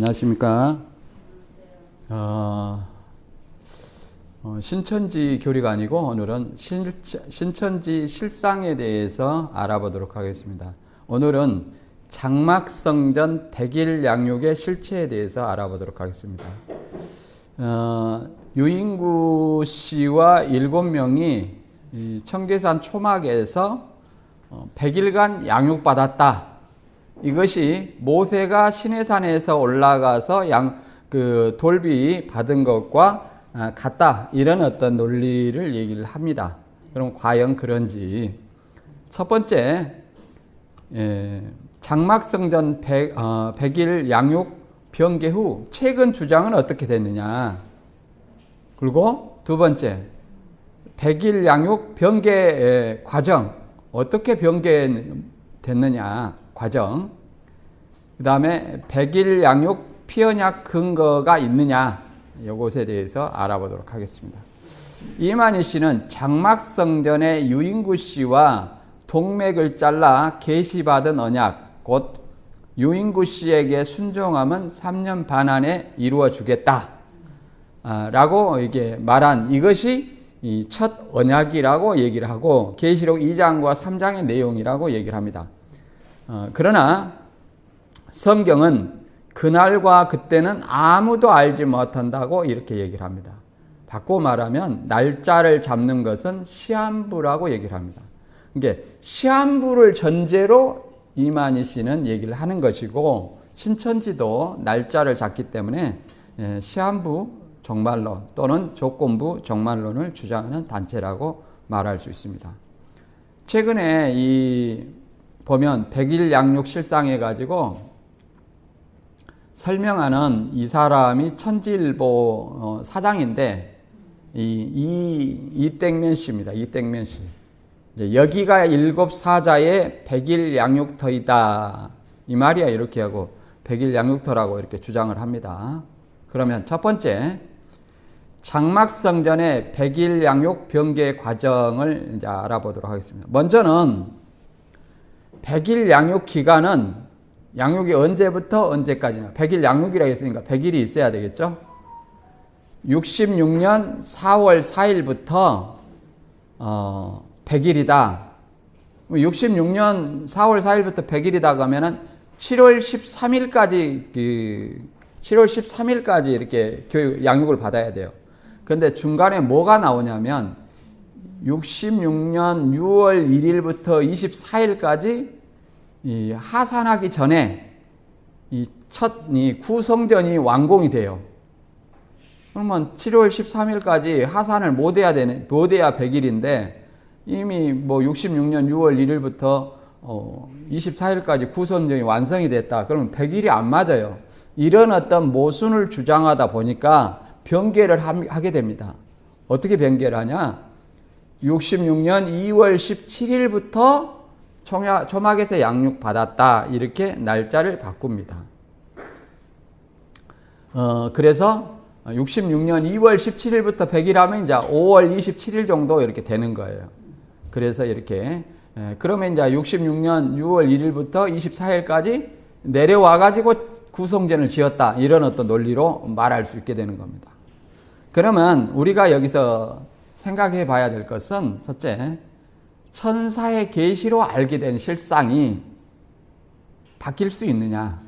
안녕하십니까. 신천지 교리가 아니고 오늘은 신천지 실상에 대해서 알아보도록 하겠습니다. 오늘은 장막성전 100일 양육의 실체에 대해서 알아보도록 하겠습니다. 유인구 씨와 7명이 청계산 초막에서 100일간 양육받았다. 이것이 모세가 시내산에서 올라가서 돌비 받은 것과 같다. 이런 어떤 논리를 얘기를 합니다. 그럼 과연 그런지. 첫 번째, 장막성전 100일 양육 변개 후 최근 주장은 어떻게 됐느냐. 그리고 두 번째, 100일 양육 변개 과정, 어떻게 변개됐느냐. 과정. 그 다음에 100일 양육 피언약 근거가 있느냐. 이것에 대해서 알아보도록 하겠습니다. 이만희 씨는 장막성전의 유인구 씨와 동맥을 잘라 계시받은 언약, 곧 유인구 씨에게 순종하면 3년 반 안에 이루어 주겠다. 라고 이게 말한 이것이 이 첫 언약이라고 얘기를 하고 계시록 2장과 3장의 내용이라고 얘기를 합니다. 그러나 성경은 그날과 그때는 아무도 알지 못한다고 이렇게 얘기를 합니다. 바꿔 말하면 날짜를 잡는 것은 시한부라고 얘기를 합니다. 그러니까 시한부를 전제로 이만희 씨는 얘기를 하는 것이고 신천지도 날짜를 잡기 때문에 시한부 종말론 또는 조건부 종말론을 주장하는 단체라고 말할 수 있습니다. 최근에 보면 100일 양육 실상해 가지고 설명하는 이 사람이 천지일보 사장인데 이땡면 씨입니다. 이땡면 씨. 여기가 7 사자의 100일 양육터이다. 이 말이야. 이렇게 하고 100일 양육터라고 이렇게 주장을 합니다. 그러면 첫 번째, 장막성전의 100일 양육 변개 과정을 이제 알아보도록 하겠습니다. 먼저는 100일 양육 기간은 양육이 언제부터 언제까지냐. 100일 양육이라고 했으니까 100일이 있어야 되겠죠. 66년 4월 4일부터 100일이다. 66년 4월 4일부터 100일이다 그러면은 7월 13일까지 이렇게 양육을 받아야 돼요. 그런데 중간에 뭐가 나오냐면 66년 6월 1일부터 24일까지 이 하산하기 전에 이 구성전이 완공이 돼요. 그러면 7월 13일까지 하산을 못해야 100일인데 이미 66년 6월 1일부터 24일까지 구성전이 완성이 됐다. 그러면 100일이 안 맞아요. 이런 어떤 모순을 주장하다 보니까 변개를 하게 됩니다. 어떻게 변개를 하냐? 66년 2월 17일부터 초막에서 양육받았다. 이렇게 날짜를 바꿉니다. 그래서 66년 2월 17일부터 100일 하면 이제 5월 27일 정도 이렇게 되는 거예요. 그래서 이렇게, 그러면 이제 66년 6월 1일부터 24일까지 내려와가지고 구성전을 지었다. 이런 어떤 논리로 말할 수 있게 되는 겁니다. 그러면 우리가 여기서 생각해 봐야 될 것은 첫째, 천사의 계시로 알게 된 실상이 바뀔 수 있느냐?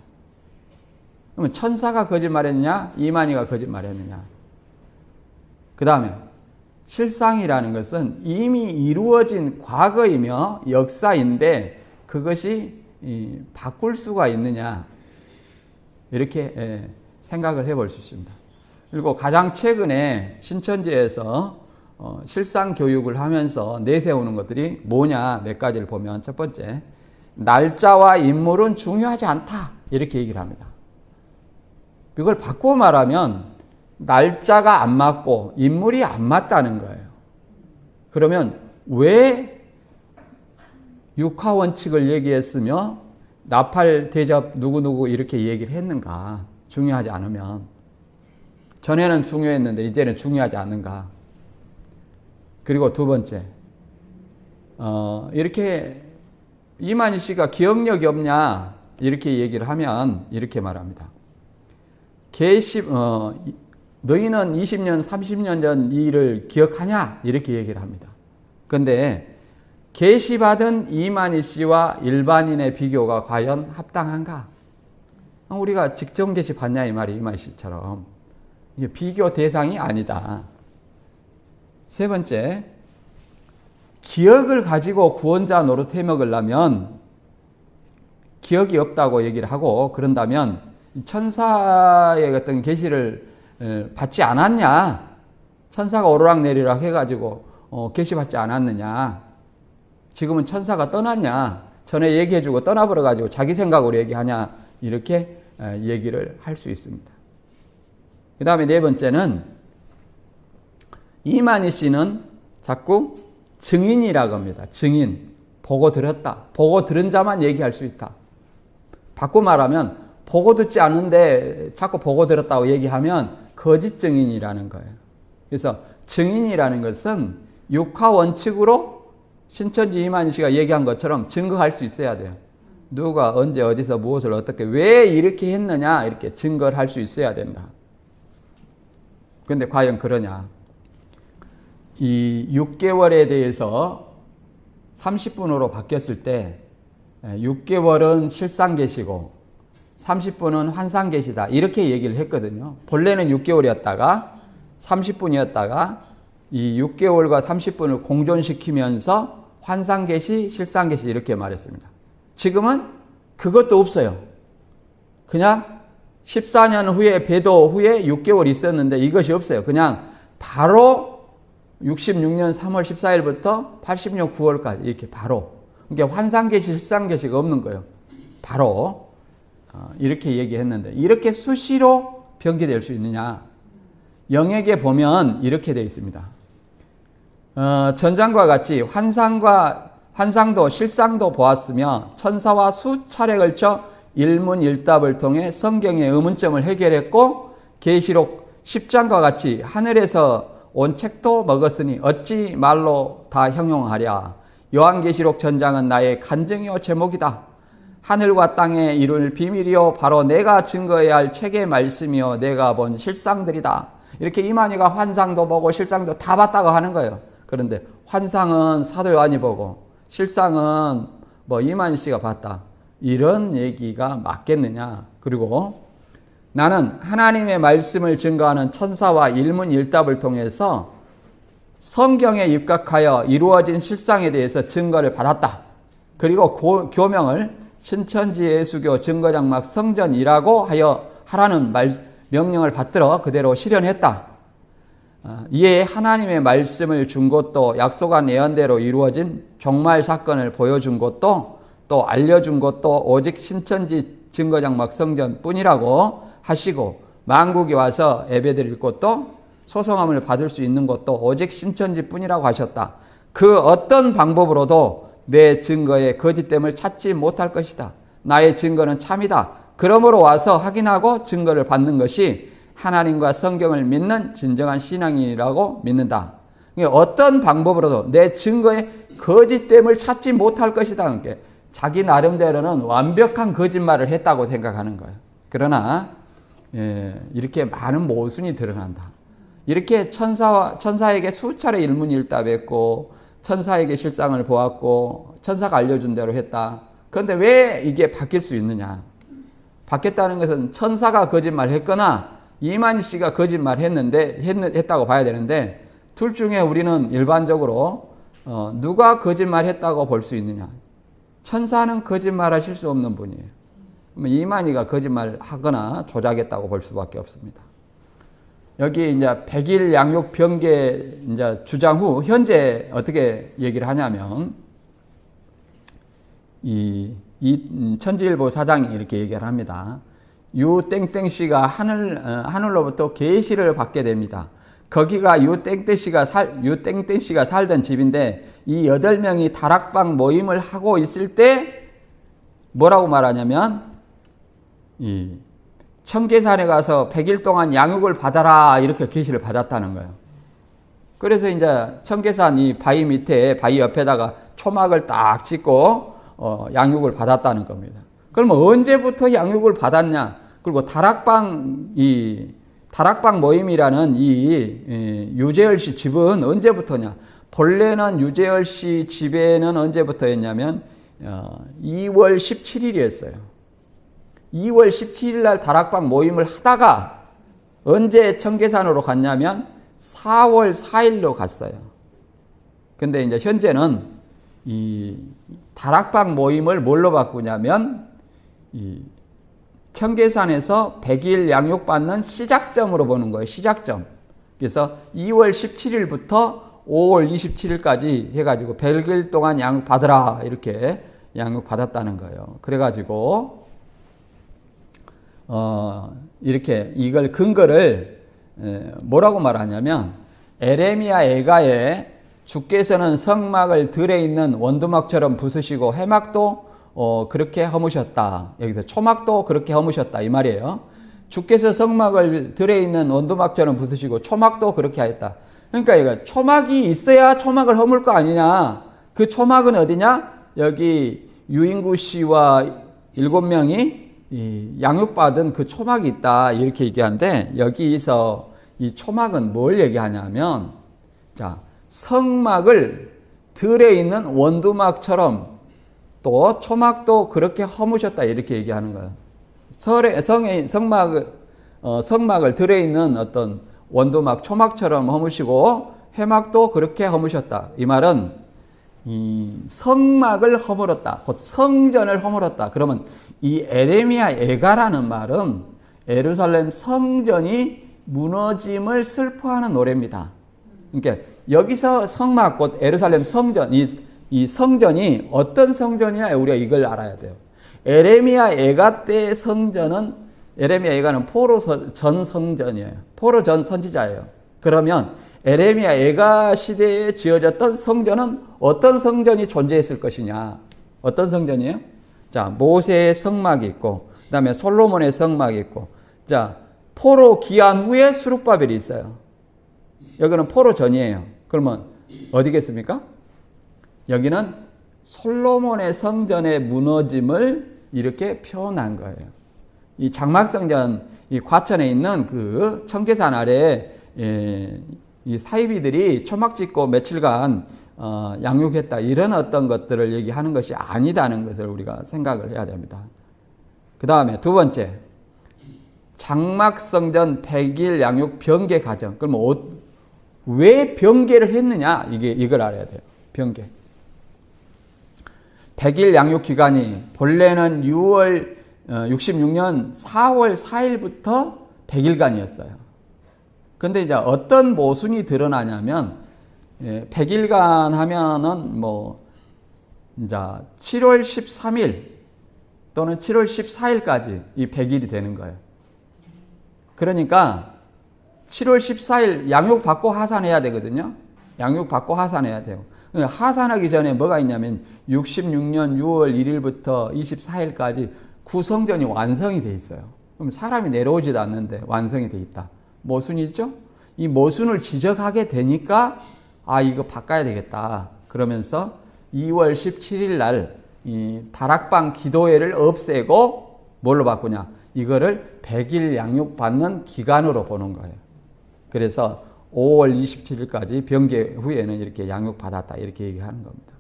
그러면 천사가 거짓말했느냐? 이만희가 거짓말했느냐? 그 다음에 실상이라는 것은 이미 이루어진 과거이며 역사인데 그것이 바꿀 수가 있느냐? 이렇게 생각을 해볼 수 있습니다. 그리고 가장 최근에 신천지에서 실상 교육을 하면서 내세우는 것들이 뭐냐 몇 가지를 보면 첫 번째, 날짜와 인물은 중요하지 않다. 이렇게 얘기를 합니다. 이걸 바꿔 말하면 날짜가 안 맞고 인물이 안 맞다는 거예요. 그러면 왜 육하원칙을 얘기했으며 나팔 대접 누구누구 이렇게 얘기를 했는가? 중요하지 않으면. 전에는 중요했는데 이제는 중요하지 않는가? 그리고 두 번째, 이렇게 이만희 씨가 기억력이 없냐 이렇게 얘기를 하면 이렇게 말합니다. 너희는 20년, 30년 전 이 일을 기억하냐? 이렇게 얘기를 합니다. 그런데 계시받은 이만희 씨와 일반인의 비교가 과연 합당한가? 우리가 직접 계시 받냐 이 말이 이만희 씨처럼. 이게 비교 대상이 아니다. 세 번째, 기억을 가지고 구원자 노릇해 먹으려면 기억이 없다고 얘기를 하고 그런다면 천사의 어떤 계시를 받지 않았냐? 천사가 오르락내리락 해가지고 계시받지 않았느냐? 지금은 천사가 떠났냐? 전에 얘기해주고 떠나버려가지고 자기 생각으로 얘기하냐? 이렇게 얘기를 할 수 있습니다. 그 다음에 네 번째는 이만희 씨는 자꾸 증인이라고 합니다. 증인. 보고 들었다. 보고 들은 자만 얘기할 수 있다. 바꿔 말하면 보고 듣지 않는데 자꾸 보고 들었다고 얘기하면 거짓 증인이라는 거예요. 그래서 증인이라는 것은 육하 원칙으로 신천지 이만희 씨가 얘기한 것처럼 증거할 수 있어야 돼요. 누가 언제 어디서 무엇을 어떻게 왜 이렇게 했느냐 이렇게 증거를 할 수 있어야 된다. 그런데 과연 그러냐? 이 6개월에 대해서 30분으로 바뀌었을 때 6개월은 실상계시고 30분은 환상계시다 이렇게 얘기를 했거든요. 본래는 6개월이었다가 30분이었다가 이 6개월과 30분을 공존시키면서 환상계시, 실상계시 이렇게 말했습니다. 지금은 그것도 없어요. 그냥 14년 후에 배도 후에 6개월 있었는데 이것이 없어요. 그냥 바로 66년 3월 14일부터 86년 9월까지 이렇게 바로. 그러니까 환상계시, 실상계시가 없는 거예요. 바로 이렇게 얘기했는데 이렇게 수시로 변개될 수 있느냐? 영역에 보면 이렇게 되어 있습니다. 전장과 같이 환상도 실상도 보았으며 천사와 수차례 걸쳐 일문일답을 통해 성경의 의문점을 해결했고 계시록 10장과 같이 하늘에서 온 책도 먹었으니 어찌 말로 다 형용하랴. 요한계시록 전장은 나의 간증이요 제목이다. 하늘과 땅에 이룰 비밀이요 바로 내가 증거해야 할 책의 말씀이요 내가 본 실상들이다. 이렇게 이만희가 환상도 보고 실상도 다 봤다고 하는 거예요. 그런데 환상은 사도 요한이 보고 실상은 이만희 씨가 봤다. 이런 얘기가 맞겠느냐. 그리고 나는 하나님의 말씀을 증거하는 천사와 일문일답을 통해서 성경에 입각하여 이루어진 실상에 대해서 증거를 받았다. 그리고 교명을 신천지 예수교 증거장막 성전이라고 하라는 명령을 받들어 그대로 실현했다. 이에 하나님의 말씀을 준 것도 약속한 예언대로 이루어진 종말 사건을 보여준 것도 또 알려준 것도 오직 신천지 증거장막 성전뿐이라고 하시고 만국이 와서 예배드릴 것도 소성함을 받을 수 있는 것도 오직 신천지뿐이라고 하셨다. 그 어떤 방법으로도 내 증거의 거짓됨을 찾지 못할 것이다. 나의 증거는 참이다. 그러므로 와서 확인하고 증거를 받는 것이 하나님과 성경을 믿는 진정한 신앙이라고 믿는다. 어떤 방법으로도 내 증거의 거짓됨을 찾지 못할 것이다. 그러니까 자기 나름대로는 완벽한 거짓말을 했다고 생각하는 거예요. 그러나 이렇게 많은 모순이 드러난다. 이렇게 천사에게 수차례 일문일답했고 천사에게 실상을 보았고 천사가 알려준 대로 했다. 그런데 왜 이게 바뀔 수 있느냐? 바뀌었다는 것은 천사가 거짓말했거나 이만희 씨가 거짓말했다고 봐야 되는데 둘 중에 우리는 일반적으로 누가 거짓말했다고 볼 수 있느냐? 천사는 거짓말하실 수 없는 분이에요. 이만희가 거짓말하거나 조작했다고 볼 수밖에 없습니다. 여기 이제 100일 양육 변개 이제 주장 후 현재 어떻게 얘기를 하냐면 이 천지일보 사장이 이렇게 얘기를 합니다. 유땡땡 씨가 하늘로부터 계시를 받게 됩니다. 거기가 유땡땡 씨가 살던 집인데 이 8명이 다락방 모임을 하고 있을 때 뭐라고 말하냐면 이 청계산에 가서 100일 동안 양육을 받아라 이렇게 계시를 받았다는 거예요. 그래서 이제 청계산 이 바위 밑에 바위 옆에다가 초막을 딱 짓고 양육을 받았다는 겁니다. 그러면 언제부터 양육을 받았냐? 그리고 다락방 모임이라는 이 유재열 씨 집은 언제부터냐? 본래는 유재열 씨 집에는 언제부터였냐면 2월 17일이었어요. 2월 17일 날 다락방 모임을 하다가 언제 청계산으로 갔냐면 4월 4일로 갔어요. 근데 이제 현재는 이 다락방 모임을 뭘로 바꾸냐면 이 청계산에서 100일 양육받는 시작점으로 보는 거예요. 시작점. 그래서 2월 17일부터 5월 27일까지 해가지고 100일 동안 양육받으라 이렇게 양육받았다는 거예요. 그래가지고 이렇게 이걸 근거를 뭐라고 말하냐면 에레미야 애가에 주께서는 성막을 들에 있는 원두막처럼 부수시고 회막도 그렇게 허무셨다. 여기서 초막도 그렇게 허무셨다 이 말이에요. 주께서 성막을 들에 있는 원두막처럼 부수시고 초막도 그렇게 하였다. 그러니까 이거 초막이 있어야 초막을 허물 거 아니냐. 그 초막은 어디냐? 여기 유인구 씨와 7명이 양육받은 그 초막이 있다 이렇게 얘기하는데 여기서 이 초막은 뭘 얘기하냐면 자 성막을 들에 있는 원두막처럼 또 초막도 그렇게 허무셨다 이렇게 얘기하는 거예요. 성막을 들에 있는 어떤 원두막 초막처럼 허무시고 회막도 그렇게 허무셨다. 이 말은 이 성막을 허물었다. 곧 성전을 허물었다. 그러면 이 에레미야 애가라는 말은 예루살렘 성전이 무너짐을 슬퍼하는 노래입니다. 그러니까 여기서 성막 곧 예루살렘 성전 이 성전이 어떤 성전이냐 우리가 이걸 알아야 돼요. 에레미야 애가 때의 성전은 에레미야 애가는 포로 전 성전이에요. 포로 전 선지자예요. 그러면 에레미야 애가 시대에 지어졌던 성전은 어떤 성전이 존재했을 것이냐? 어떤 성전이에요? 자, 모세의 성막이 있고, 그 다음에 솔로몬의 성막이 있고, 자, 포로 귀환 후에 수룹바벨이 있어요. 여기는 포로 전이에요. 그러면 어디겠습니까? 여기는 솔로몬의 성전의 무너짐을 이렇게 표현한 거예요. 이 장막성전, 이 과천에 있는 그 청계산 아래에 이 사이비들이 초막 짓고 며칠간 양육했다. 이런 어떤 것들을 얘기하는 것이 아니다는 것을 우리가 생각을 해야 됩니다. 그 다음에 두 번째, 장막성전 100일 양육 변개 과정. 그러면 왜 변개를 했느냐? 이걸 알아야 돼요. 변개. 100일 양육 기간이 본래는 66년 4월 4일부터 100일간이었어요. 근데 이제 어떤 모순이 드러나냐면 100일간 하면은 이제 7월 13일 또는 7월 14일까지 이 100일이 되는 거예요. 그러니까 7월 14일 양육 받고 하산해야 되거든요. 양육 받고 하산해야 돼요. 하산하기 전에 뭐가 있냐면 66년 6월 1일부터 24일까지 구성전이 완성이 돼 있어요. 그럼 사람이 내려오지도 않는데 완성이 돼 있다. 모순이 있죠? 이 모순을 지적하게 되니까 이거 바꿔야 되겠다. 그러면서 2월 17일 날 이 다락방 기도회를 없애고 뭘로 바꾸냐? 이거를 100일 양육받는 기간으로 보는 거예요. 그래서 5월 27일까지 변개 후에는 이렇게 양육받았다. 이렇게 얘기하는 겁니다.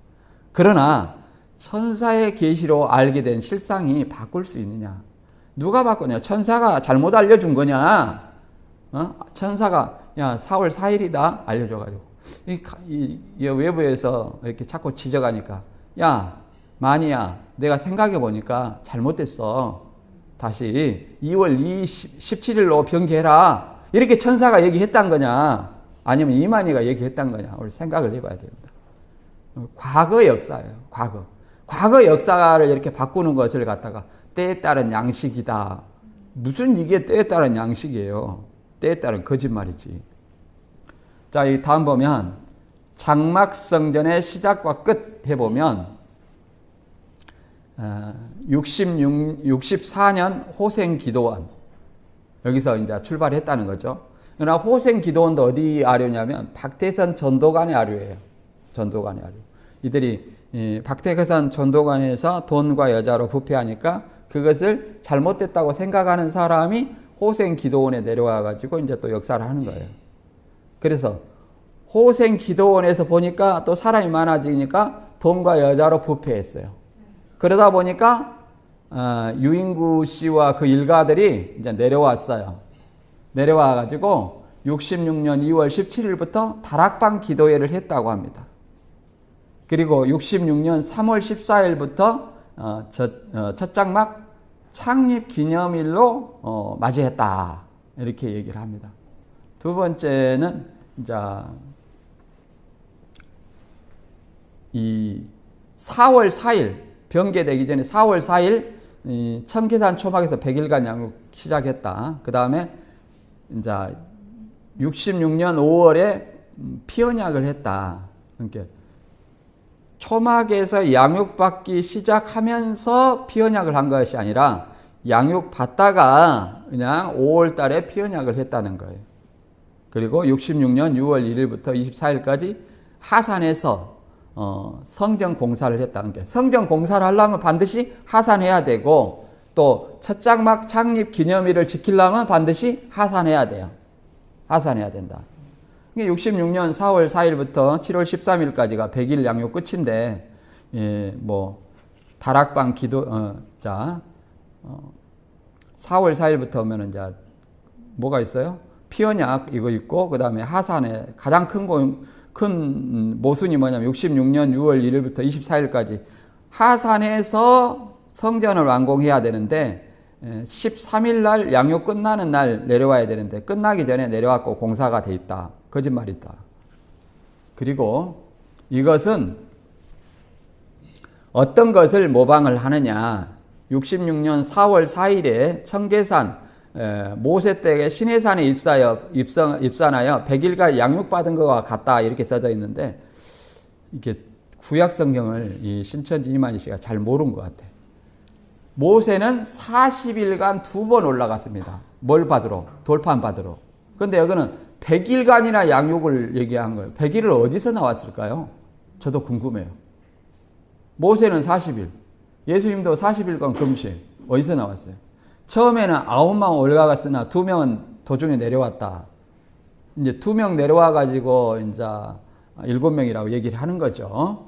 그러나 천사의 계시로 알게 된 실상이 바꿀 수 있느냐? 누가 바꾸냐? 천사가 잘못 알려준 거냐? 천사가 4월 4일이다 알려줘가지고 이 외부에서 이렇게 자꾸 지적하니까 마니야 내가 생각해보니까 잘못됐어. 다시 2월 17일로 변개해라. 이렇게 천사가 얘기했단 거냐? 아니면 이만희가 얘기했단 거냐? 우리 생각을 해봐야 됩니다. 과거 역사예요. 과거 역사를 이렇게 바꾸는 것을 갖다가 때에 따른 양식이다. 무슨 이게 때에 따른 양식이에요. 때에 따른 거짓말이지. 자, 이 다음 보면 장막성전의 시작과 끝 해보면 64년 호생기도원 여기서 이제 출발했다는 거죠. 그러나 호생기도원도 어디 아류냐면 박태선 전도관의 아류예요. 전도관의 아류. 이들이 박태선 전도관에서 돈과 여자로 부패하니까 그것을 잘못됐다고 생각하는 사람이 호생 기도원에 내려와 가지고 이제 또 역사를 하는 거예요. 그래서 호생 기도원에서 보니까 또 사람이 많아지니까 돈과 여자로 부패했어요. 그러다 보니까 유인구 씨와 그 일가들이 이제 내려왔어요. 내려와 가지고 66년 2월 17일부터 다락방 기도회를 했다고 합니다. 그리고 66년 3월 14일부터 첫 장막 창립 기념일로 맞이했다. 이렇게 얘기를 합니다. 두 번째는 이제 이 4월 4일 병계되기 전에 4월 4일 청계산 초막에서 100일간 양육 시작했다. 그 다음에 이제 66년 5월에 피언약을 했다. 그러니까 초막에서 양육받기 시작하면서 피언약을 한 것이 아니라 양육받다가 그냥 5월 달에 피언약을 했다는 거예요. 그리고 66년 6월 1일부터 24일까지 하산에서 성전 공사를 했다는 게, 성전 공사를 하려면 반드시 하산해야 되고 또 첫 장막 창립 기념일을 지키려면 반드시 하산해야 돼요. 하산해야 된다. 66년 4월 4일부터 7월 13일까지가 100일 양육 끝인데, 다락방 기도, 4월 4일부터 오면은 이제 뭐가 있어요? 피언약 이거 있고, 그 다음에 하산에 가장 큰 모순이 뭐냐면 66년 6월 1일부터 24일까지 하산해서 성전을 완공해야 되는데 13일 날 양육 끝나는 날 내려와야 되는데 끝나기 전에 내려왔고 공사가 돼 있다. 거짓말이다. 그리고 이것은 어떤 것을 모방을 하느냐. 66년 4월 4일에 청계산 모세 때에 시내산에 입산하여 100일간 양육받은 것과 같다. 이렇게 써져 있는데 이게 구약 성경을 이 신천지 이만희 씨가 잘 모르는 것 같아요. 모세는 40일간 2번 올라갔습니다. 뭘 받으러? 돌판 받으러. 그런데 여기는 100일간이나 양육을 얘기한 거예요. 100일을 어디서 나왔을까요? 저도 궁금해요. 모세는 40일, 예수님도 40일간 금식. 어디서 나왔어요? 처음에는 9명 올라갔으나 2명은 도중에 내려왔다. 이제 2명 내려와가지고 이제 7명이라고 얘기를 하는 거죠.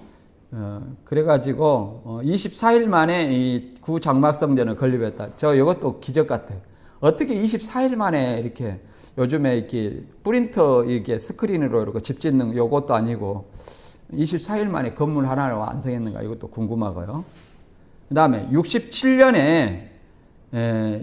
그래가지고 24일 만에 이 구장막성전을 건립했다. 이것도 기적 같아요. 어떻게 24일 만에 이렇게 요즘에 이렇게 프린터 이렇게 스크린으로 이렇게 집 짓는 요것도 아니고 24일 만에 건물 하나를 완성했는가 이것도 궁금하고요. 그 다음에 67년에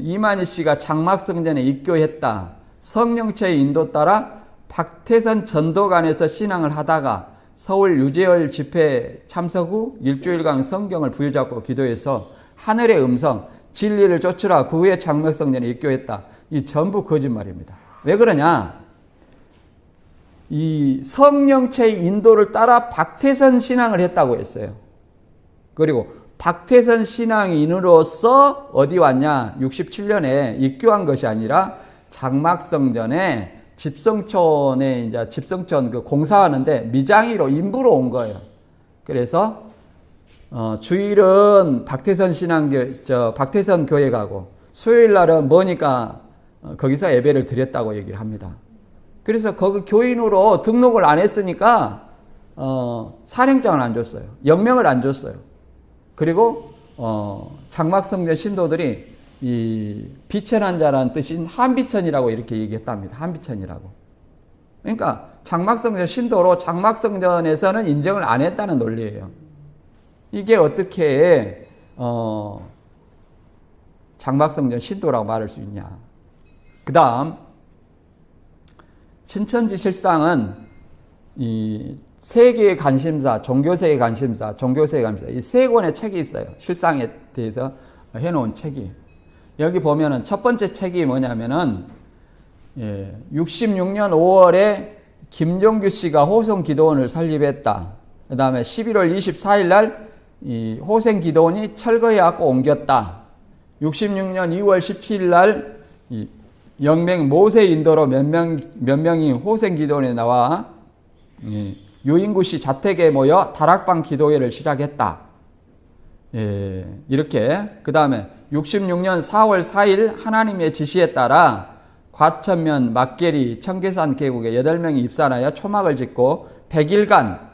이만희 씨가 장막성전에 입교했다. 성령체의 인도 따라 박태선 전도관에서 신앙을 하다가 서울 유재열 집회 참석 후 일주일간 성경을 부여잡고 기도해서 하늘의 음성, 진리를 쫓으라. 그 후에 장막성전에 입교했다. 이 전부 거짓말입니다. 왜 그러냐? 이 성령체의 인도를 따라 박태선 신앙을 했다고 했어요. 그리고 박태선 신앙인으로서 어디 왔냐? 67년에 입교한 것이 아니라 장막성전에 집성촌에 이제 집성촌 그 공사하는데 미장이로 인부로 온 거예요. 그래서 주일은 박태선 박태선 교회 가고 수요일 날은 뭐니까 거기서 예배를 드렸다고 얘기를 합니다. 그래서 거기 교인으로 등록을 안 했으니까 사령장을 안 줬어요. 영명을 안 줬어요. 그리고 장막성전 신도들이 이 비천한 자라는 뜻인 한비천이라고 이렇게 얘기했답니다. 한비천이라고. 그러니까 장막성전 신도로 장막성전에서는 인정을 안 했다는 논리예요. 이게 어떻게 장막성전 신도라고 말할 수 있냐. 그 다음 신천지 실상은 이 세계의 관심사, 종교세의 관심사, 이 세 권의 책이 있어요. 실상에 대해서 해놓은 책이. 여기 보면은 첫 번째 책이 뭐냐면은 66년 5월에 김종규 씨가 호성 기도원을 설립했다. 그 다음에 11월 24일 날 이 호생 기도원이 철거해갖고 옮겼다. 66년 2월 17일 날 이 영맹 모세 인도로 몇 명이 호생 기도원에 나와 유인구 씨 자택에 모여 다락방 기도회를 시작했다. 이렇게. 그 다음에 66년 4월 4일 하나님의 지시에 따라 과천면 막계리 청계산 계곡에 8명이 입산하여 초막을 짓고 100일간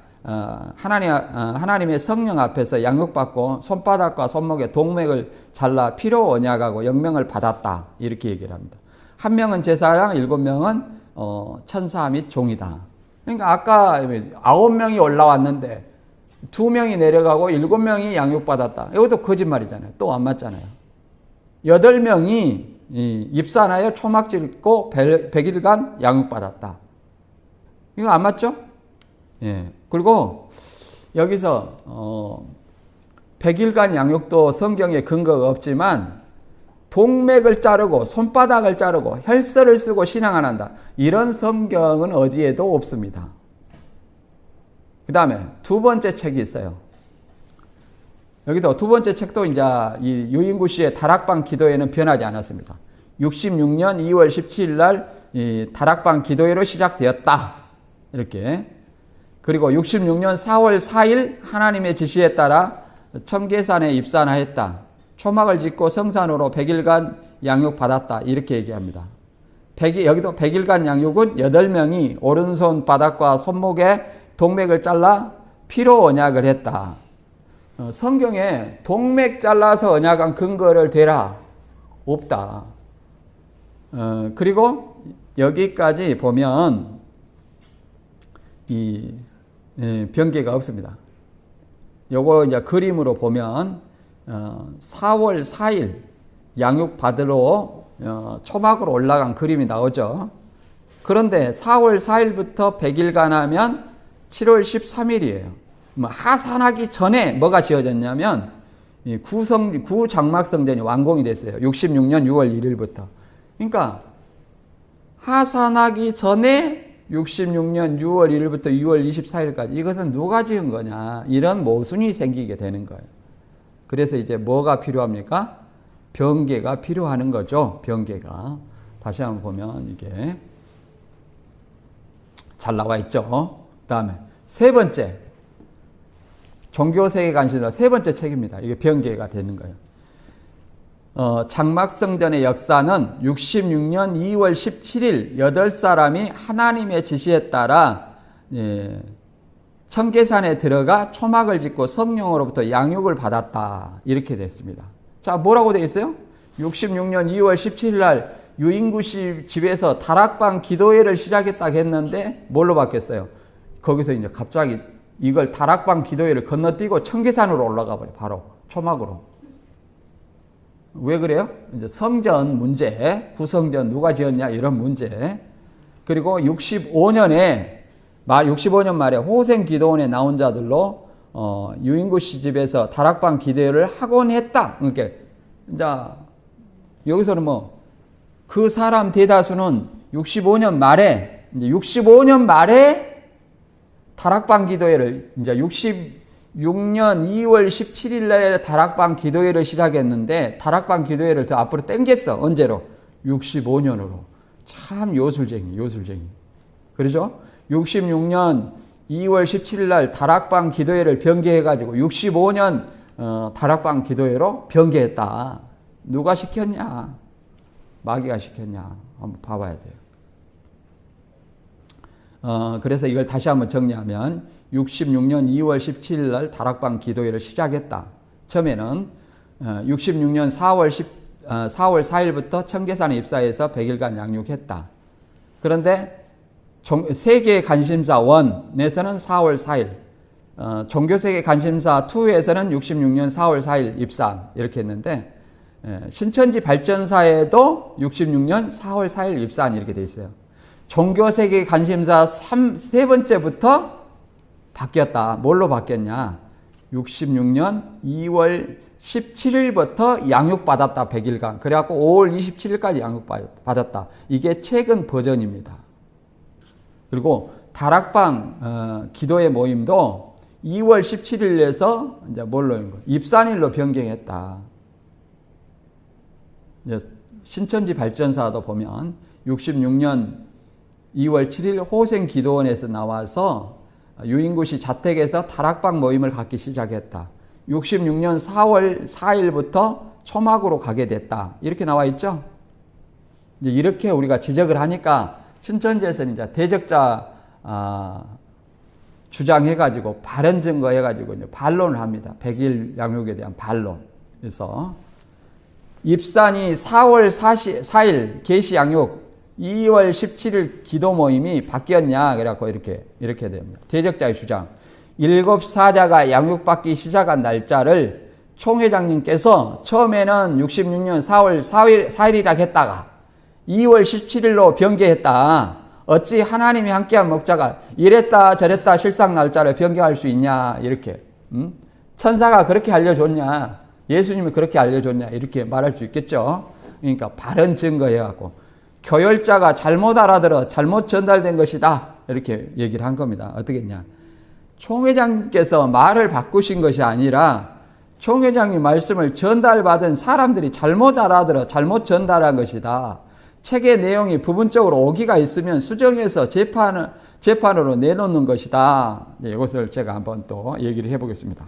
하나님의 성령 앞에서 양육받고 손바닥과 손목에 동맥을 잘라 피로 언약하고 영명을 받았다. 이렇게 얘기를 합니다. 한 명은 제사장, 7명은 천사 및 종이다. 그러니까 아까 9명이 올라왔는데 2명이 내려가고 7명이 양육받았다. 이것도 거짓말이잖아요. 또 안 맞잖아요. 8명이 입산하여 초막 짓고 100일간 양육받았다. 이거 안 맞죠? 예. 그리고 여기서 100일간 양육도 성경에 근거가 없지만 동맥을 자르고 손바닥을 자르고 혈서를 쓰고 신앙 안 한다. 이런 성경은 어디에도 없습니다. 그 다음에 두 번째 책이 있어요. 여기도 두 번째 책도 이제 이 유인구 씨의 다락방 기도회는 변하지 않았습니다. 66년 2월 17일 날 이 다락방 기도회로 시작되었다. 이렇게. 그리고 66년 4월 4일 하나님의 지시에 따라 청계산에 입산하였다. 초막을 짓고 성산으로 100일간 양육받았다. 이렇게 얘기합니다. 여기도 100일간 양육은 8명이 오른손 바닥과 손목에 동맥을 잘라 피로 언약을 했다. 성경에 동맥 잘라서 언약한 근거를 대라. 없다. 그리고 여기까지 보면 이 변개가 없습니다. 요거 이제 그림으로 보면 4월 4일 양육 받으러 초막으로 올라간 그림이 나오죠. 그런데 4월 4일부터 100일간 하면 7월 13일이에요. 하산하기 전에 뭐가 지어졌냐면 구장막성전이 완공이 됐어요. 66년 6월 1일부터. 그러니까 하산하기 전에 66년 6월 1일부터 6월 24일까지 이것은 누가 지은 거냐 이런 모순이 생기게 되는 거예요. 그래서 이제 뭐가 필요합니까? 변개가 필요하는 거죠. 변개가. 다시 한번 보면 이게 잘 나와 있죠. 그 다음에 세 번째 종교세계 관심사 세 번째 책입니다. 이게 변개가 되는 거예요. 장막성전의 역사는 66년 2월 17일 8사람이 하나님의 지시에 따라 청계산에 들어가 초막을 짓고 성령으로부터 양육을 받았다. 이렇게 됐습니다. 자, 뭐라고 되어 있어요? 66년 2월 17일 날 유인구 씨 집에서 다락방 기도회를 시작했다고 했는데 뭘로 바뀌었어요? 거기서 이제 갑자기 이걸 다락방 기도회를 건너뛰고 청계산으로 올라가 버려. 바로 초막으로. 왜 그래요? 이제 성전 문제, 구성전 누가 지었냐 이런 문제. 그리고 65년에 65년 말에 호생 기도원에 나온 자들로 유인구 씨 집에서 다락방 기도회를 하곤 했다. 그러니까 이제 여기서는 뭐 그 사람 대다수는 65년 말에 이제 65년 말에 다락방 기도회를 이제 66년 2월 17일 날 다락방 기도회를 시작했는데 다락방 기도회를 더 앞으로 당겼어. 언제로? 65년으로. 참 요술쟁이. 그렇죠? 66년 2월 17일 날 다락방 기도회를 변개해가지고 65년 다락방 기도회로 변개했다. 누가 시켰냐? 마귀가 시켰냐? 한번 봐봐야 돼요. 그래서 이걸 다시 한번 정리하면 66년 2월 17일 날 다락방 기도회를 시작했다. 처음에는 66년 4월 4일부터 청계산에 입사해서 100일간 양육했다. 그런데 세계 관심사 1에서는 4월 4일, 종교세계 관심사 2에서는 66년 4월 4일 입산 이렇게 했는데 신천지 발전사에도 66년 4월 4일 입산 이렇게 돼 있어요. 종교세계 관심사 세 번째부터 바뀌었다. 뭘로 바뀌었냐? 66년 2월 17일부터 양육받았다. 100일간. 그래갖고 5월 27일까지 양육받았다. 이게 최근 버전입니다. 그리고 다락방 기도회 모임도 2월 17일에서 이제 뭘로 입산일로 변경했다. 신천지 발전사도 보면 66년 2월 7일 호생 기도원에서 나와서 유인구 씨 자택에서 다락방 모임을 갖기 시작했다. 66년 4월 4일부터 초막으로 가게 됐다. 이렇게 나와 있죠. 이제 이렇게 우리가 지적을 하니까 신천지에서는 이제 대적자 주장해가지고 발언 증거해가지고 이제 반론을 합니다. 백일 양육에 대한 반론. 그래서 입산이 4월 4일 계시 양육, 2월 17일 기도 모임이 바뀌었냐? 그래갖고 이렇게 됩니다. 대적자의 주장. 일곱 사자가 양육받기 시작한 날짜를 총회장님께서 처음에는 66년 4월 4일이라 했다가 2월 17일로 변개했다. 어찌 하나님이 함께한 목자가 이랬다 저랬다 실상 날짜를 변경할 수 있냐? 이렇게. 천사가 그렇게 알려줬냐? 예수님이 그렇게 알려줬냐? 이렇게 말할 수 있겠죠. 그러니까 발언 증거해갖고 교열자가 잘못 알아들어 잘못 전달된 것이다. 이렇게 얘기를 한 겁니다. 어떻게 했냐? 총회장님께서 말을 바꾸신 것이 아니라 총회장님 말씀을 전달받은 사람들이 잘못 알아들어 잘못 전달한 것이다. 책의 내용이 부분적으로 오기가 있으면 수정해서 재판으로 내놓는 것이다. 이것을 제가 한번 또 얘기를 해보겠습니다.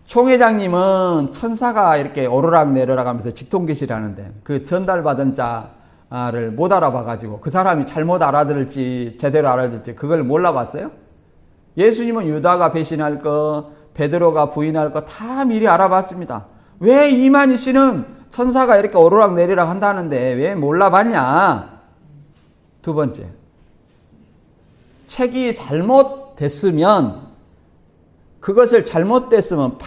총회장님은 천사가 이렇게 오르락 내리락 하면서 직통계시를 하는데 그 전달받은 자를 못 알아봐가지고 그 사람이 잘못 알아들을지 제대로 알아들을지 그걸 몰라봤어요? 예수님은 유다가 배신할 거, 베드로가 부인할 거 다 미리 알아봤습니다. 왜 이만희 씨는 천사가 이렇게 오르락 내리락 한다는데 왜 몰라봤냐? 두 번째, 책이 잘못됐으면 그것을 잘못됐으면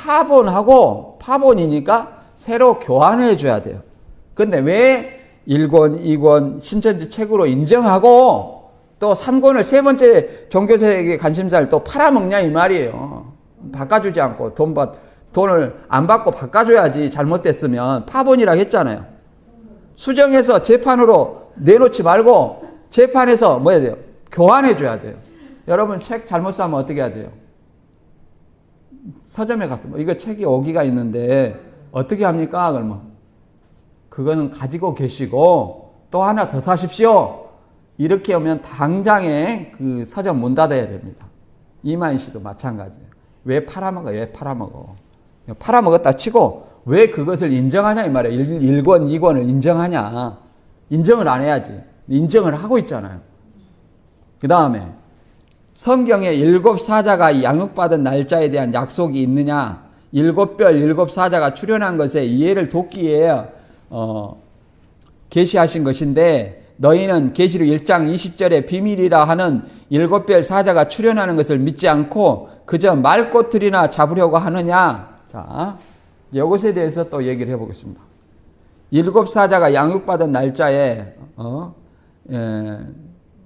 파본이니까 새로 교환해 줘야 돼요. 근데 왜 1권, 2권 신천지 책으로 인정하고 또 3권을 세 번째 종교세계 관심사를 또 팔아먹냐 이 말이에요. 바꿔주지 않고 돈을 안 받고 바꿔줘야지. 잘못됐으면 파본이라고 했잖아요. 수정해서 재판으로 내놓지 말고 재판에서 뭐 해야 돼요? 교환해 줘야 돼요. 여러분 책 잘못 사면 어떻게 해야 돼요? 서점에 가서 이거 책이 오기가 있는데 어떻게 합니까? 그러면 그거는 가지고 계시고 또 하나 더 사십시오. 이렇게 하면 당장에 그 서점 문 닫아야 됩니다. 이만희 씨도 마찬가지예요. 왜 팔아먹어? 팔아먹었다 치고 왜 그것을 인정하냐 이 말이에요. 1권, 2권을 인정하냐. 인정을 안 해야지. 인정을 하고 있잖아요. 그 다음에 성경에 7 사자가 양육받은 날짜에 대한 약속이 있느냐? 7별 7 사자가 출현한 것에 이해를 돕기 위해 계시하신 것인데 너희는 계시록 1장 20절에 비밀이라 하는 7별 사자가 출현하는 것을 믿지 않고 그저 말꼬투리나 잡으려고 하느냐? 자, 이것에 대해서 또 얘기를 해보겠습니다. 7 사자가 양육받은 날짜에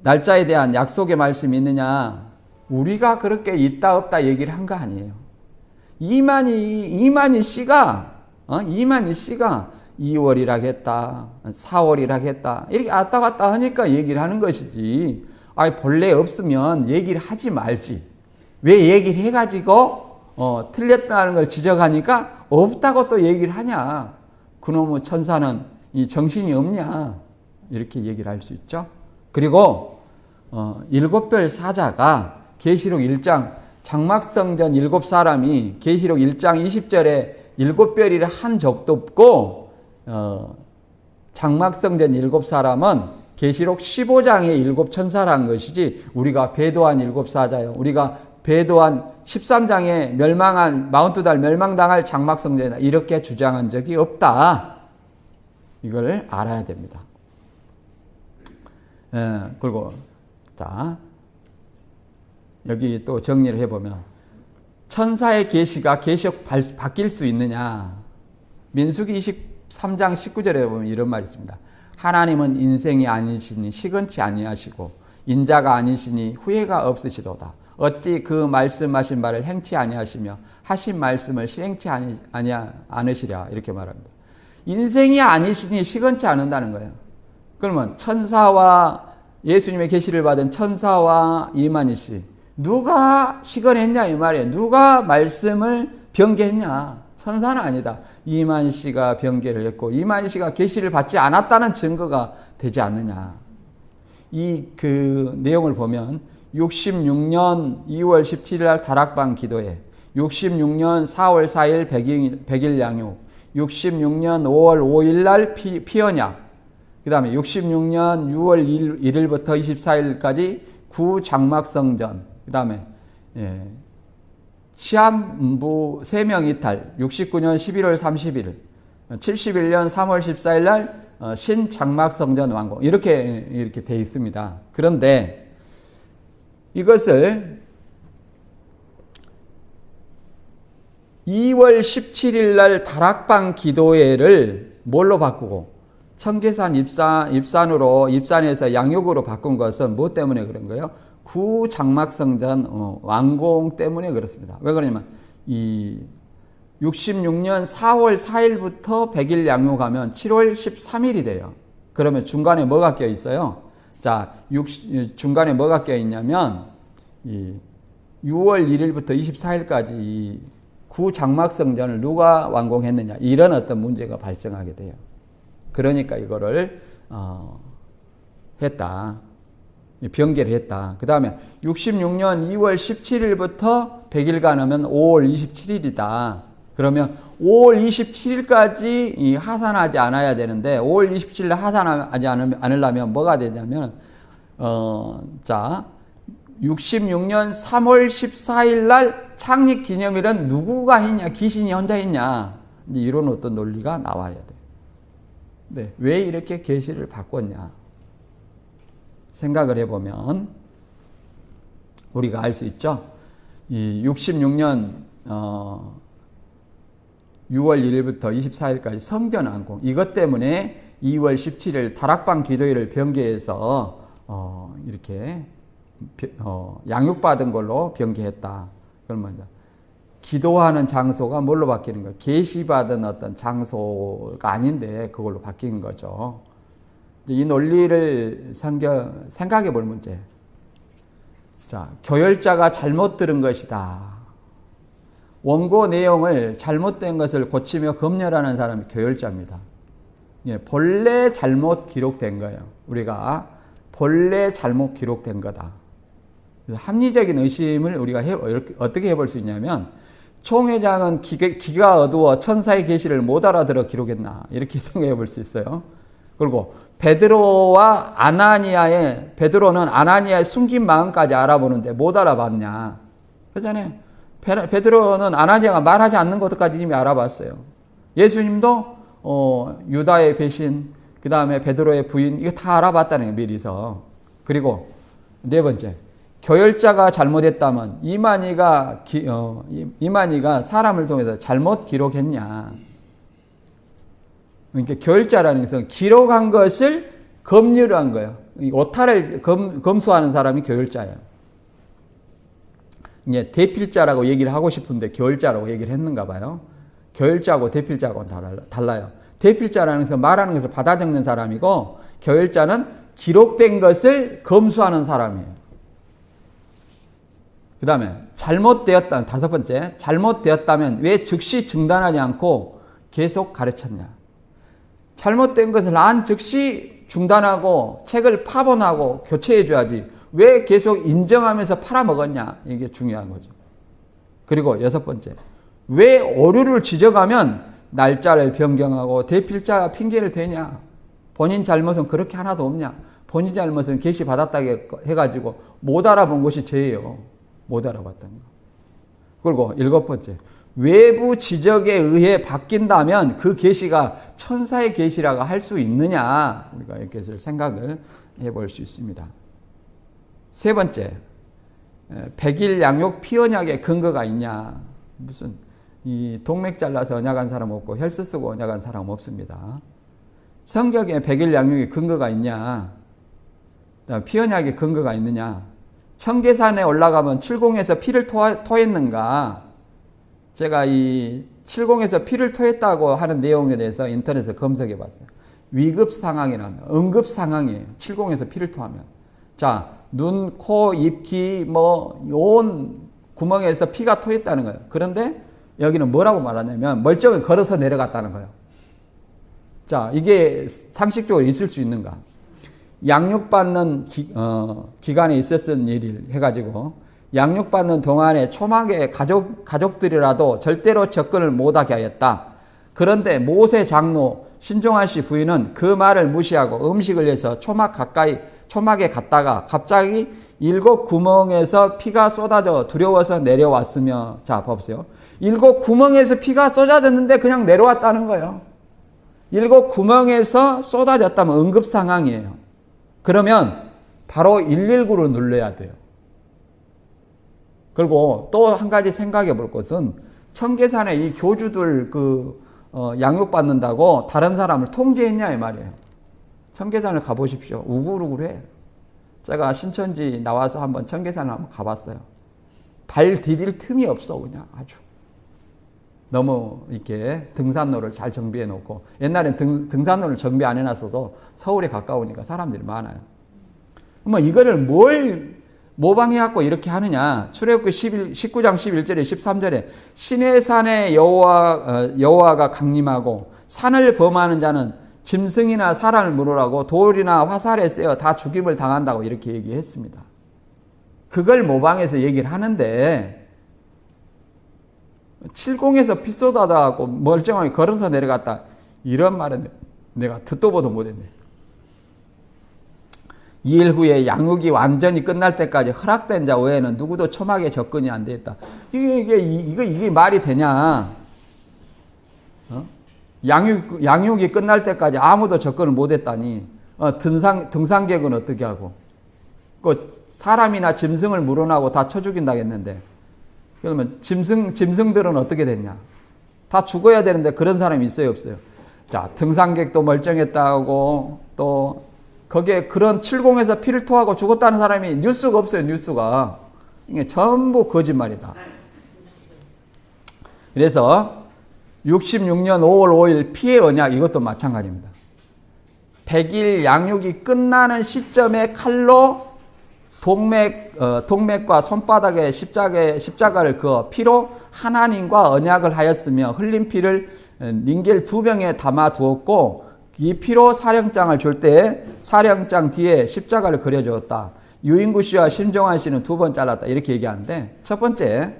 날짜에 대한 약속의 말씀이 있느냐? 우리가 그렇게 있다 없다 얘기를 한 거 아니에요. 이만희 씨가 2월이라 했다, 4월이라 했다 이렇게 왔다 갔다 하니까 얘기를 하는 것이지. 본래 없으면 얘기를 하지 말지. 왜 얘기를 해가지고 틀렸다는 걸 지적하니까 없다고 또 얘기를 하냐? 그놈의 천사는 이 정신이 없냐? 이렇게 얘기를 할 수 있죠. 그리고 7별 사자가 계시록 1장 장막성전 7사람이 계시록 1장 20절에 7별이라 한 적도 없고 장막성전 7사람은 계시록 15장의 7천사라는 것이지 우리가 배도한 7사자요. 우리가 배도한 13장에 멸망한 42달 멸망당할 장막성전이다. 이렇게 주장한 적이 없다. 이걸 알아야 됩니다. 그리고 자 여기 또 정리를 해보면 천사의 계시가 계시록 바뀔 수 있느냐? 민수기 23장 19절에 보면 이런 말이 있습니다. 하나님은 인생이 아니시니 시건치 아니하시고 인자가 아니시니 후회가 없으시도다. 어찌 그 말씀하신 말을 행치 아니하시며 하신 말씀을 실행치 않으시랴. 이렇게 말합니다. 인생이 아니시니 시건치 않는다는 거예요. 그러면 천사와 예수님의 계시를 받은 천사와 이만희 씨 누가 시건했냐 이 말이에요. 누가 말씀을 변개했냐? 천사는 아니다. 이만희 씨가 변개를 했고 이만희 씨가 계시를 받지 않았다는 증거가 되지 않느냐. 그 내용을 보면 66년 2월 17일 날 다락방 기도회, 66년 4월 4일 100일 양육, 66년 5월 5일 날 피언약, 그 다음에 66년 6월 1일부터 24일까지 구장막성전, 그 다음에 시한부 3명 이탈, 69년 11월 30일, 71년 3월 14일 날 신장막성전 완공, 이렇게 돼 있습니다. 그런데 이것을 2월 17일 날 다락방 기도회를 뭘로 바꾸고 청계산 입산에서 양육으로 바꾼 것은 뭐 때문에 그런 거예요? 구장막성전 완공 때문에 그렇습니다. 왜 그러냐면 이 66년 4월 4일부터 100일 양육하면 7월 13일이 돼요. 그러면 중간에 뭐가 껴 있어요? 자, 중간에 뭐가 껴 있냐면 이 6월 1일부터 24일까지 이 구장막성전을 누가 완공했느냐, 이런 어떤 문제가 발생하게 돼요. 그러니까 이거를 했다. 변개를 했다. 그 다음에 66년 2월 17일부터 100일간 하면 5월 27일이다. 그러면 5월 27일까지 하산하지 않아야 되는데 5월 27일 하산하지 않으려면 뭐가 되냐면 자 66년 3월 14일 날 창립 기념일은 누구가 했냐? 귀신이 혼자 했냐? 이제 이런 어떤 논리가 나와야 돼. 네, 왜 이렇게 계시를 바꿨냐? 생각을 해보면 우리가 알 수 있죠. 이 66년 6월 1일부터 24일까지 성전 완공, 이것 때문에 2월 17일 다락방 기도회를 변개해서 이렇게 양육받은 걸로 변개했다. 그러면 기도하는 장소가 뭘로 바뀌는 거예요? 계시받은 어떤 장소가 아닌데 그걸로 바뀐 거죠. 이 논리를 생각해 볼 문제. 자, 교열자가 잘못 들은 것이다. 원고 내용을 잘못된 것을 고치며 검열하는 사람이 교열자입니다. 예, 본래 잘못 기록된 거예요. 우리가 본래 잘못 기록된 거다. 합리적인 의심을 우리가 어떻게 해볼 수 있냐면, 총회장은 기가 어두워 천사의 계시를 못 알아들어 기록했나, 이렇게 생각해 볼 수 있어요. 그리고 베드로는 아나니아의 숨긴 마음까지 알아보는데 못 알아봤냐, 그러잖아요. 베드로는 아나니아가 말하지 않는 것까지 이미 알아봤어요. 예수님도 유다의 배신, 그 다음에 베드로의 부인, 이거 다 알아봤다는 거예요, 미리서. 그리고 네 번째, 교열자가 잘못했다면 이만희가 사람을 통해서 잘못 기록했냐. 그러니까 교열자라는 것은 기록한 것을 검열한 거예요. 오타를 검수하는 사람이 교열자예요. 이제 대필자라고 얘기를 하고 싶은데 교열자라고 얘기를 했는가 봐요. 교열자하고 대필자하고는 달라요. 대필자라는 것은 말하는 것을 받아 적는 사람이고, 교열자는 기록된 것을 검수하는 사람이에요. 그 다음에 잘못되었다. 다섯 번째, 잘못되었다면 왜 즉시 중단하지 않고 계속 가르쳤냐. 잘못된 것을 안 즉시 중단하고 책을 파본하고 교체해 줘야지 왜 계속 인정하면서 팔아먹었냐, 이게 중요한 거죠. 그리고 여섯 번째, 왜 오류를 지적하면 날짜를 변경하고 대필자 핑계를 대냐. 본인 잘못은 그렇게 하나도 없냐. 본인 잘못은 계시 받았다고 해가지고 못 알아본 것이 죄예요. 못 알아봤다는 거. 그리고 일곱 번째, 외부 지적에 의해 바뀐다면 그 계시가 천사의 계시라고 할 수 있느냐, 우리가 이렇게 생각을 해볼 수 있습니다. 세 번째, 100일 양육 피언약에 근거가 있냐. 무슨 이 동맥 잘라서 언약한 사람 없고 헬스 쓰고 언약한 사람 없습니다. 성경에 100일 양육에 근거가 있냐. 피언약에 근거가 있느냐. 청계산에 올라가면 70에서 피를 토했는가. 제가 이 70에서 피를 토했다고 하는 내용에 대해서 인터넷에 검색해 봤어요. 위급 상황이라는, 응급 상황이에요. 70에서 피를 토하면. 자, 눈, 코, 입, 귀, 온 구멍에서 피가 토했다는 거예요. 그런데 여기는 뭐라고 말하냐면 멀쩡히 걸어서 내려갔다는 거예요. 자, 이게 상식적으로 있을 수 있는가? 양육받는 기간에 있었던 일을 해가지고 양육받는 동안에 초막의 가족들이라도 절대로 접근을 못하게 하였다. 그런데 모세 장로 신종환 씨 부인은 그 말을 무시하고 음식을 해서 초막에 갔다가 갑자기 7 구멍에서 피가 쏟아져 두려워서 내려왔으며, 자 봐보세요. 7 구멍에서 피가 쏟아졌는데 그냥 내려왔다는 거예요. 7 구멍에서 쏟아졌다면 응급 상황이에요. 그러면 바로 119로 눌러야 돼요. 그리고 또 한 가지 생각해 볼 것은 청계산에 이 교주들 양육받는다고 다른 사람을 통제했냐 이 말이에요. 청계산을 가보십시오. 우글우글해. 제가 신천지 나와서 한번 청계산을 한번 가봤어요. 발 디딜 틈이 없어. 그냥 아주 너무 이렇게 등산로를 잘 정비해 놓고, 옛날엔 등산로를 정비 안 해놨어도 서울에 가까우니까 사람들이 많아요. 뭐 이거를 뭘 모방해갖고 이렇게 하느냐. 출애굽기 19장 11절에 13절에 시내산에 여호와가 강림하고 산을 범하는 자는 짐승이나 사람을 물으라고 돌이나 화살에 쐬어 다 죽임을 당한다고 이렇게 얘기했습니다. 그걸 모방해서 얘기를 하는데 70에서 피 쏟아다고 멀쩡하게 걸어서 내려갔다, 이런 말은 내가 듣도 보도 못했네. 2일 후에 양육이 완전히 끝날 때까지 허락된 자 외에는 누구도 초막에 접근이 안 되었다. 이게 말이 되냐? 양육이 끝날 때까지 아무도 접근을 못했다니. 등산객은 어떻게 하고? 사람이나 짐승을 물어나고 다 쳐 죽인다겠는데. 그러면 짐승들은 어떻게 됐냐? 다 죽어야 되는데 그런 사람이 있어요, 없어요? 자, 등산객도 멀쩡했다고, 또 거기에 그런 70에서 피를 토하고 죽었다는 사람이 뉴스가 없어요, 뉴스가. 이게 전부 거짓말이다. 그래서 66년 5월 5일 피의 언약, 이것도 마찬가지입니다. 100일 양육이 끝나는 시점에 칼로 동맥과 손바닥에 십자가를 그어 피로 하나님과 언약을 하였으며 흘린 피를 닌겔 2병에 담아 두었고, 이 피로 사령장을 줄 때 사령장 뒤에 십자가를 그려주었다. 유인구 씨와 신종환 씨는 2번 잘랐다. 이렇게 얘기하는데, 첫 번째,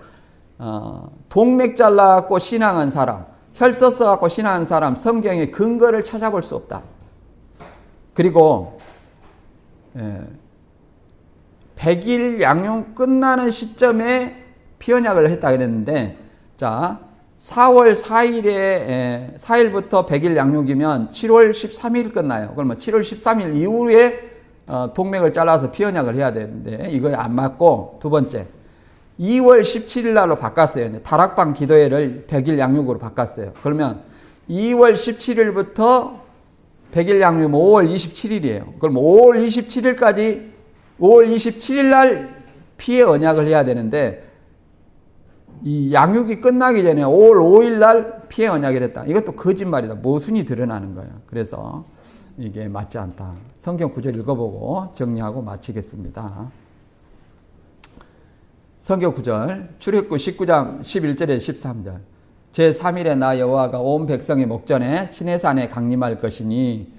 동맥 잘라갖고 신앙한 사람, 혈서 써갖고 신앙한 사람, 성경의 근거를 찾아볼 수 없다. 그리고 100일 양육 끝나는 시점에 피언약을 했다 그랬는데, 자, 4월 4일부터 100일 양육이면 7월 13일 끝나요. 그러면 7월 13일 이후에 동맥을 잘라서 피언약을 해야 되는데 이거 안 맞고, 두 번째 2월 17일 날로 바꿨어요. 다락방 기도회를 100일 양육으로 바꿨어요. 그러면 2월 17일부터 100일 양육이면 5월 27일이에요. 그럼 5월 27일 날 피의 언약을 해야 되는데, 이 양육이 끝나기 전에 5월 5일 날 피의 언약을 했다. 이것도 거짓말이다. 모순이 드러나는 거예요. 그래서 이게 맞지 않다. 성경 구절 읽어보고 정리하고 마치겠습니다. 성경 구절, 출애굽기 19장 11절에 13절. 제3일에 나 여호와가 온 백성의 목전에 시내산에 강림할 것이니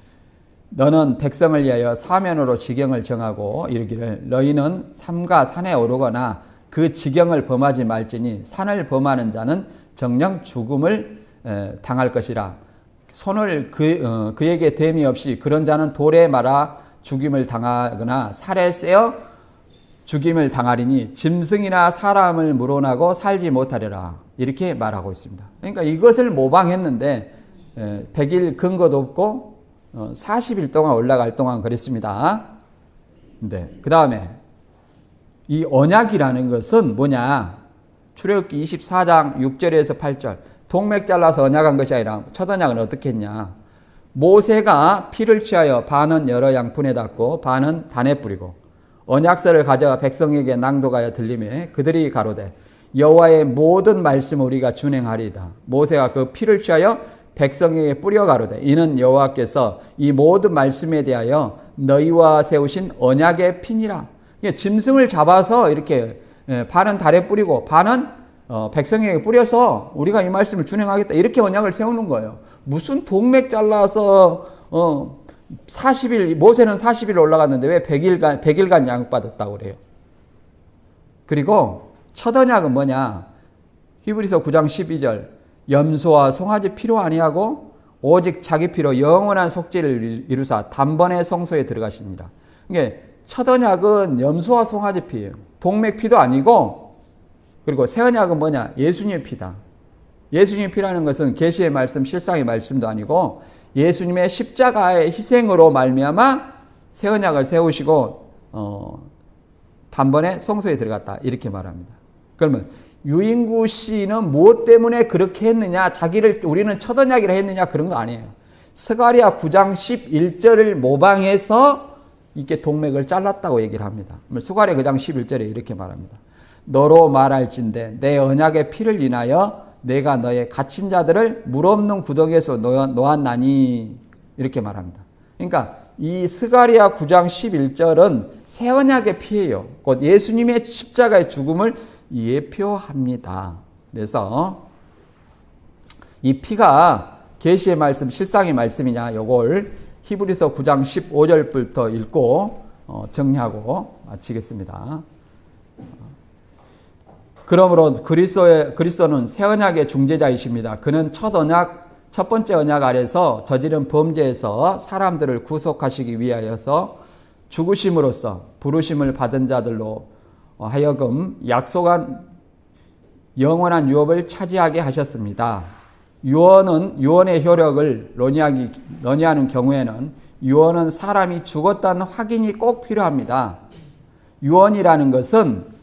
너는 백성을 위하여 사면으로 지경을 정하고 이르기를 너희는 삼가 산에 오르거나 그 지경을 범하지 말지니 산을 범하는 자는 정령 죽음을 당할 것이라. 손을 그에게 댐이 없이 그런 자는 돌에 말아 죽임을 당하거나 살에 쎄어 죽임을 당하리니 짐승이나 사람을 물어나고 살지 못하리라. 이렇게 말하고 있습니다. 그러니까 이것을 모방했는데 100일 근거도 없고 40일 동안 올라갈 동안 그랬습니다. 네. 그 다음에 이 언약이라는 것은 뭐냐? 출애굽기 24장 6절에서 8절. 동맥 잘라서 언약한 것이 아니라 첫 언약은 어떻게 했냐? 모세가 피를 취하여 반은 여러 양푼에 닫고 반은 단에 뿌리고 언약서를 가져가 백성에게 낭독하여 들리매 그들이 가로되 여호와의 모든 말씀을 우리가 준행하리이다. 모세가 그 피를 취하여 백성에게 뿌려 가로되 이는 여호와께서 이 모든 말씀에 대하여 너희와 세우신 언약의 피니라. 짐승을 잡아서 이렇게 반은 달에 뿌리고 반은 백성에게 뿌려서 우리가 이 말씀을 준행하겠다. 이렇게 언약을 세우는 거예요. 무슨 동맥 잘라서 40일, 모세는 40일 올라갔는데 왜 100일간 양육받았다고 그래요? 그리고 첫 언약은 뭐냐? 히브리서 9장 12절 염소와 송아지 피로 아니하고 오직 자기 피로 영원한 속죄를 이루사 단번에 성소에 들어가시니라. 이게 첫 언약은 염소와 송아지 피예요. 동맥 피도 아니고, 그리고 새 언약은 뭐냐? 예수님의 피다. 예수님의 피라는 것은 계시의 말씀, 실상의 말씀도 아니고 예수님의 십자가의 희생으로 말미암아 새 언약을 세우시고 단번에 성소에 들어갔다, 이렇게 말합니다. 그러면 유인구 씨는 무엇 때문에 그렇게 했느냐, 자기를 우리는 첫 언약이라 했느냐, 그런 거 아니에요. 스가랴 9장 11절을 모방해서 이렇게 동맥을 잘랐다고 얘기를 합니다. 스가랴 9장 11절에 이렇게 말합니다. 너로 말할진대 내 언약의 피를 인하여 내가 너의 갇힌 자들을 물 없는 구덩이에서 놓았나니, 이렇게 말합니다. 그러니까 이 스가랴 9장 11절은 새 언약의 피예요. 곧 예수님의 십자가의 죽음을 예표합니다. 그래서 이 피가 계시의 말씀, 실상의 말씀이냐, 요걸 히브리서 9장 15절부터 읽고 정리하고 마치겠습니다. 그러므로 그리스도는 새 언약의 중재자이십니다. 그는 첫 번째 언약 아래서 저지른 범죄에서 사람들을 구속하시기 위하여서 죽으심으로써 부르심을 받은 자들로 하여금 약속한 영원한 유업을 차지하게 하셨습니다. 유언의 효력을 논의하는 경우에는 유언은 사람이 죽었다는 확인이 꼭 필요합니다. 유언이라는 것은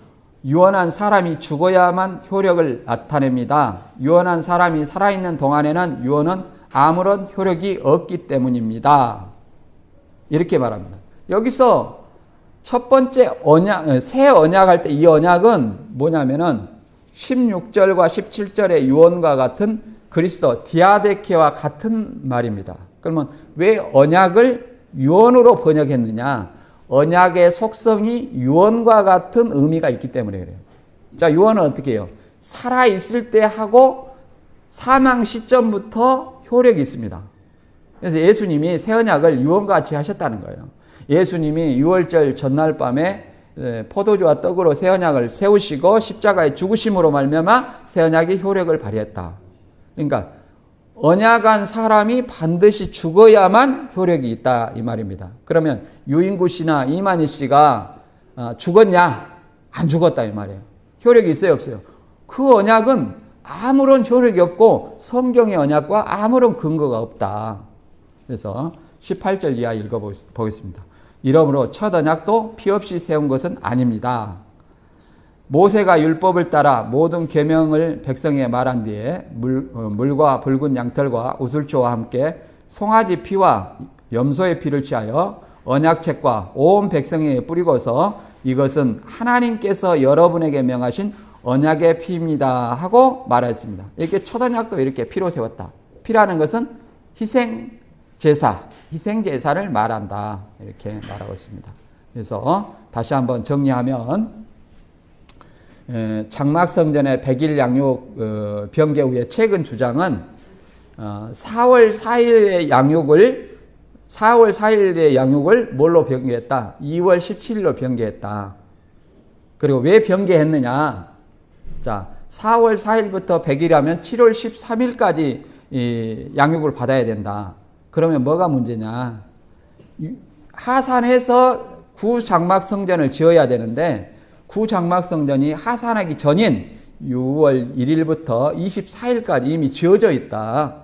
유언한 사람이 죽어야만 효력을 나타냅니다. 유언한 사람이 살아있는 동안에는 유언은 아무런 효력이 없기 때문입니다. 이렇게 말합니다. 여기서 첫 번째 언약, 새 언약 할 때 이 언약은 뭐냐면은 16절과 17절의 유언과 같은 그리스도 디아데케와 같은 말입니다. 그러면 왜 언약을 유언으로 번역했느냐? 언약의 속성이 유언과 같은 의미가 있기 때문에 그래요. 자, 유언은 어떻게 해요? 살아있을 때 하고 사망 시점부터 효력이 있습니다. 그래서 예수님이 새 언약을 유언과 같이 하셨다는 거예요. 예수님이 유월절 전날 밤에 포도주와 떡으로 새 언약을 세우시고 십자가에 죽으심으로 말미암아 새 언약의 효력을 발휘했다. 그러니까 언약한 사람이 반드시 죽어야만 효력이 있다, 이 말입니다. 그러면 유인구 씨나 이만희 씨가 죽었냐? 안 죽었다, 이 말이에요. 효력이 있어요, 없어요? 그 언약은 아무런 효력이 없고 성경의 언약과 아무런 근거가 없다. 그래서 18절 이하 읽어보겠습니다. 이러므로 첫 언약도 피 없이 세운 것은 아닙니다. 모세가 율법을 따라 모든 계명을 백성에게 말한 뒤에 물과 붉은 양털과 우슬초와 함께 송아지 피와 염소의 피를 취하여 언약책과 온 백성에게 뿌리고서 이것은 하나님께서 여러분에게 명하신 언약의 피입니다 하고 말했습니다. 이렇게 첫 언약도 이렇게 피로 세웠다. 피라는 것은 희생제사를 말한다, 이렇게 말하고 있습니다. 그래서 다시 한번 정리하면 장막성전의 100일 양육 병계 후의 최근 주장은 4월 4일의 양육을 뭘로 변개했다? 2월 17일로 변개했다. 그리고 왜 변개했느냐? 자, 4월 4일부터 100일이라면 7월 13일까지 양육을 받아야 된다. 그러면 뭐가 문제냐? 하산해서 구장막성전을 지어야 되는데 구장막성전이 하산하기 전인 6월 1일부터 24일까지 이미 지어져 있다.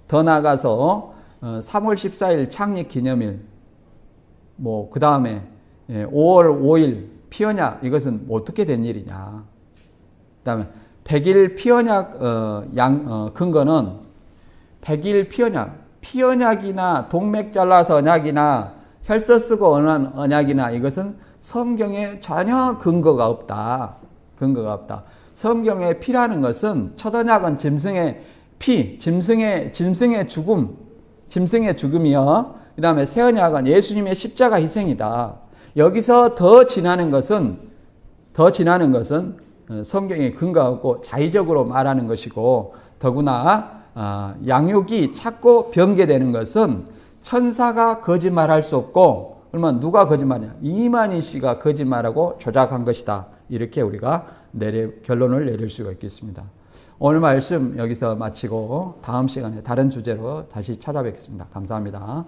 더 나아가서 3월 14일 창립기념일, 그 다음에 5월 5일 피언약, 이것은 어떻게 된 일이냐. 그 다음에 100일 피언약 근거는 100일 피언약이나 동맥 잘라서 언약이나 혈서 쓰고 언약이나 이것은 성경에 전혀 근거가 없다. 성경의 피라는 것은 첫 언약은 짐승의 피, 짐승의 죽음이요. 그 다음에 새 언약은 예수님의 십자가 희생이다. 여기서 더 지나는 것은 성경에 근거가 없고 자의적으로 말하는 것이고, 더구나 양육이 자꾸 변개되는 것은 천사가 거짓말할 수 없고, 그러면 누가 거짓말이냐? 이만희 씨가 거짓말하고 조작한 것이다, 이렇게 우리가 결론을 내릴 수가 있겠습니다. 오늘 말씀 여기서 마치고 다음 시간에 다른 주제로 다시 찾아뵙겠습니다. 감사합니다.